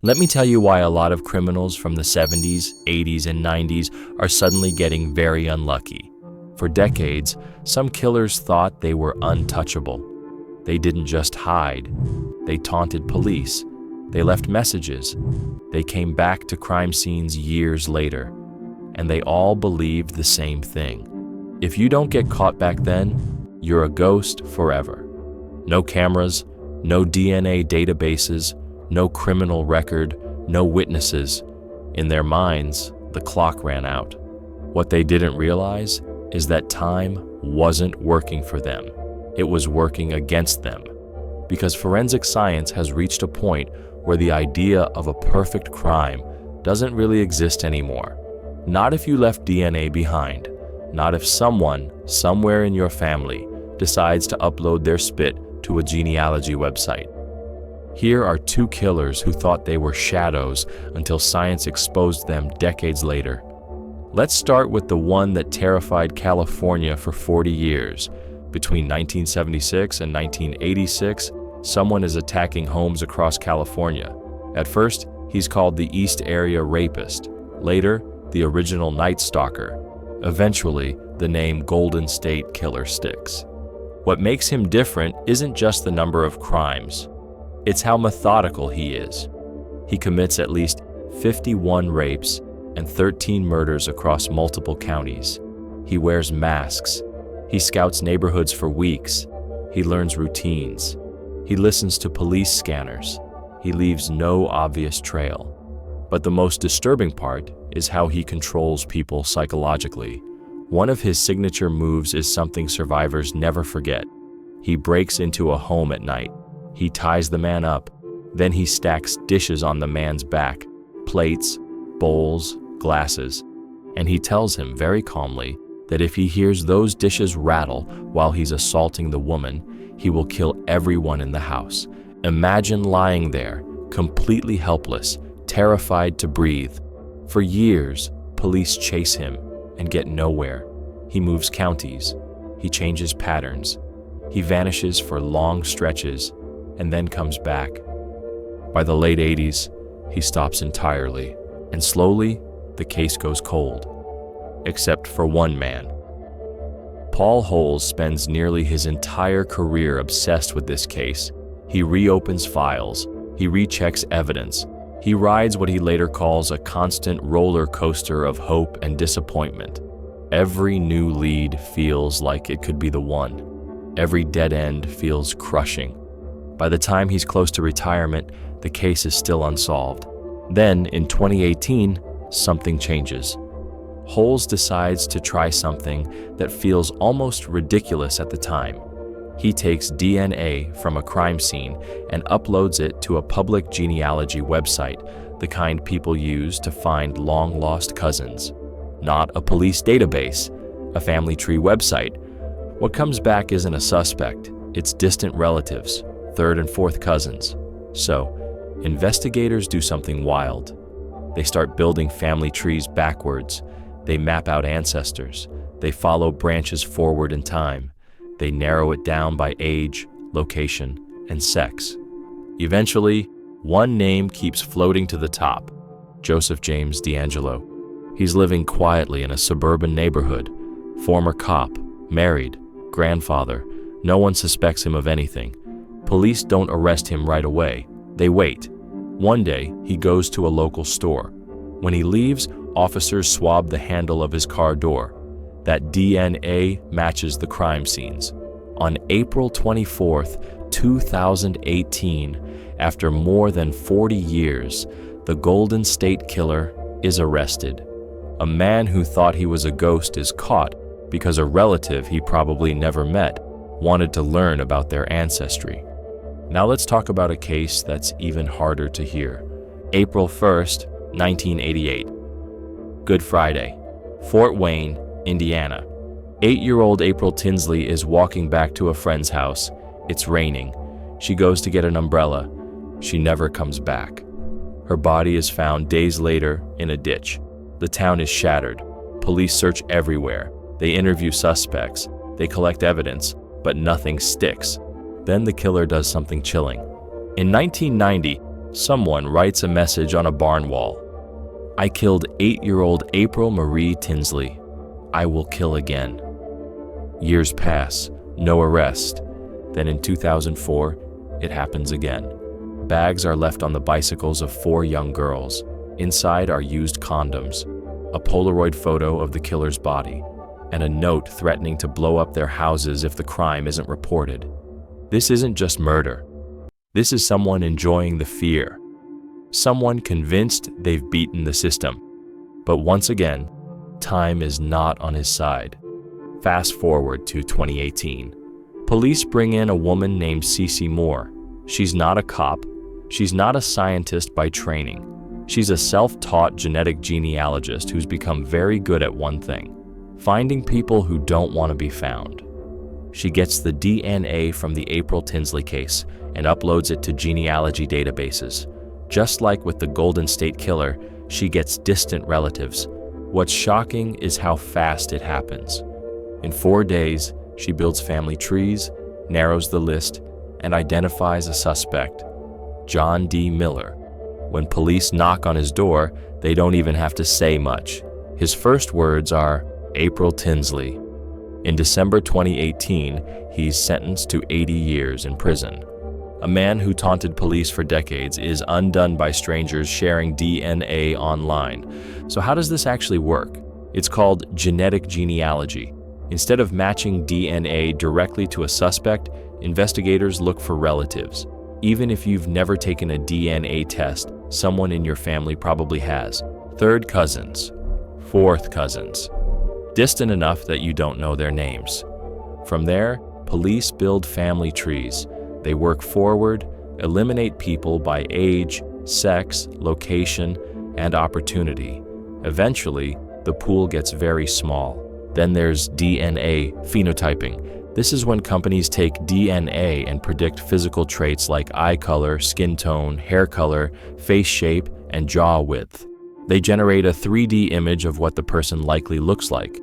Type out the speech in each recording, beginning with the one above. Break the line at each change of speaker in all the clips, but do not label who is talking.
Let me tell you why a lot of criminals from the 70s, 80s, and 90s are suddenly getting very unlucky. For decades, some killers thought they were untouchable. They didn't just hide. They taunted police. They left messages. They came back to crime scenes years later. And they all believed the same thing. If you don't get caught back then, you're a ghost forever. No cameras, no DNA databases, no criminal record, no witnesses. In their minds, the clock ran out. What they didn't realize is that time wasn't working for them. It was working against them. Because forensic science has reached a point where the idea of a perfect crime doesn't really exist anymore. Not if you left DNA behind. Not if someone, somewhere in your family, decides to upload their spit to a genealogy website. Here are two killers who thought they were shadows until science exposed them decades later. Let's start with the one that terrified California for 40 years. Between 1976 and 1986, someone is attacking homes across California. At first, he's called the East Area Rapist. Later, the original Night Stalker. Eventually, the name Golden State Killer sticks. What makes him different isn't just the number of crimes. It's how methodical he is. He commits at least 51 rapes and 13 murders across multiple counties. He wears masks. He scouts neighborhoods for weeks. He learns routines. He listens to police scanners. He leaves no obvious trail. But the most disturbing part is how he controls people psychologically. One of his signature moves is something survivors never forget. He breaks into a home at night. He ties the man up. Then he stacks dishes on the man's back, plates, bowls, glasses. And he tells him very calmly that if he hears those dishes rattle while he's assaulting the woman, he will kill everyone in the house. Imagine lying there, completely helpless, terrified to breathe. For years, police chase him and get nowhere. He moves counties. He changes patterns. He vanishes for long stretches and then comes back. By the late 80s, he stops entirely, and slowly, the case goes cold. Except for one man. Paul Holes spends nearly his entire career obsessed with this case. He reopens files. He rechecks evidence. He rides what he later calls a constant roller coaster of hope and disappointment. Every new lead feels like it could be the one. Every dead end feels crushing. By the time he's close to retirement, the case is still unsolved. Then, in 2018, something changes. Holes decides to try something that feels almost ridiculous at the time. He takes DNA from a crime scene and uploads it to a public genealogy website, the kind people use to find long-lost cousins. Not a police database, a family tree website. What comes back isn't a suspect, it's distant relatives, third and fourth cousins. So, investigators do something wild. They start building family trees backwards. They map out ancestors. They follow branches forward in time. They narrow it down by age, location, and sex. Eventually, one name keeps floating to the top: Joseph James D'Angelo. He's living quietly in a suburban neighborhood. Former cop, married, grandfather. No one suspects him of anything. Police don't arrest him right away. They wait. One day, he goes to a local store. When he leaves, officers swab the handle of his car door. That DNA matches the crime scenes. On April 24th, 2018, after more than 40 years, the Golden State Killer is arrested. A man who thought he was a ghost is caught because a relative he probably never met wanted to learn about their ancestry. Now let's talk about a case that's even harder to hear. April 1st, 1988. Good Friday, Fort Wayne, Indiana. 8-year-old April Tinsley is walking back to a friend's house. It's raining. She goes to get an umbrella. She never comes back. Her body is found days later in a ditch. The town is shattered. Police search everywhere. They interview suspects. They collect evidence, but nothing sticks. Then the killer does something chilling. In 1990, Someone writes a message on a barn wall. I killed 8-year-old April Marie Tinsley. I will kill again. Years pass, no arrest. Then in 2004, it happens again. Bags are left on the bicycles of 4 young girls. Inside are used condoms, a Polaroid photo of the killer's body, and a note threatening to blow up their houses if the crime isn't reported. This isn't just murder. This is someone enjoying the fear. Someone convinced they've beaten the system. But once again, time is not on his side. Fast forward to 2018. Police bring in a woman named Cece Moore. She's not a cop. She's not a scientist by training. She's a self-taught genetic genealogist who's become very good at one thing: finding people who don't want to be found. She gets the DNA from the April Tinsley case and uploads it to genealogy databases. Just like with the Golden State Killer, she gets distant relatives. What's shocking is how fast it happens. In 4 days, she builds family trees, narrows the list, and identifies a suspect, John D. Miller. When police knock on his door, they don't even have to say much. His first words are, April Tinsley. In December 2018, he's sentenced to 80 years in prison. A man who taunted police for decades is undone by strangers sharing DNA online. So how does this actually work? It's called genetic genealogy. Instead of matching DNA directly to a suspect, investigators look for relatives. Even if you've never taken a DNA test, someone in your family probably has. Third cousins, fourth cousins, distant enough that you don't know their names. From there, police build family trees. They work forward, eliminate people by age, sex, location, and opportunity. Eventually, the pool gets very small. Then there's DNA phenotyping. This is when companies take DNA and predict physical traits like eye color, skin tone, hair color, face shape, and jaw width. They generate a 3D image of what the person likely looks like.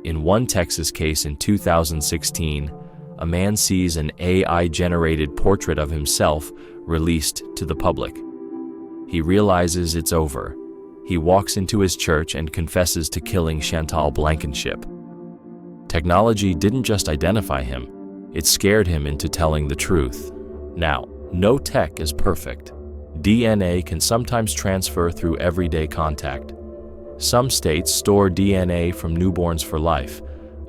In one Texas case in 2016, a man sees an AI-generated portrait of himself released to the public. He realizes it's over. He walks into his church and confesses to killing Chantal Blankenship. Technology didn't just identify him, it scared him into telling the truth. Now, no tech is perfect. DNA can sometimes transfer through everyday contact. Some states store DNA from newborns for life.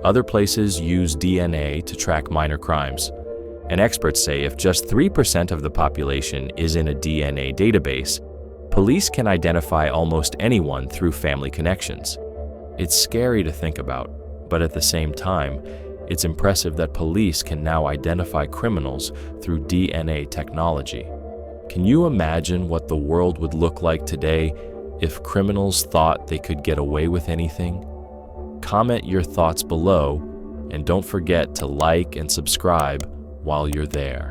Other places use DNA to track minor crimes. And experts say if just 3% of the population is in a DNA database, police can identify almost anyone through family connections. It's scary to think about, but at the same time, it's impressive that police can now identify criminals through DNA technology. Can you imagine what the world would look like today if criminals thought they could get away with anything? Comment your thoughts below, and don't forget to like and subscribe while you're there.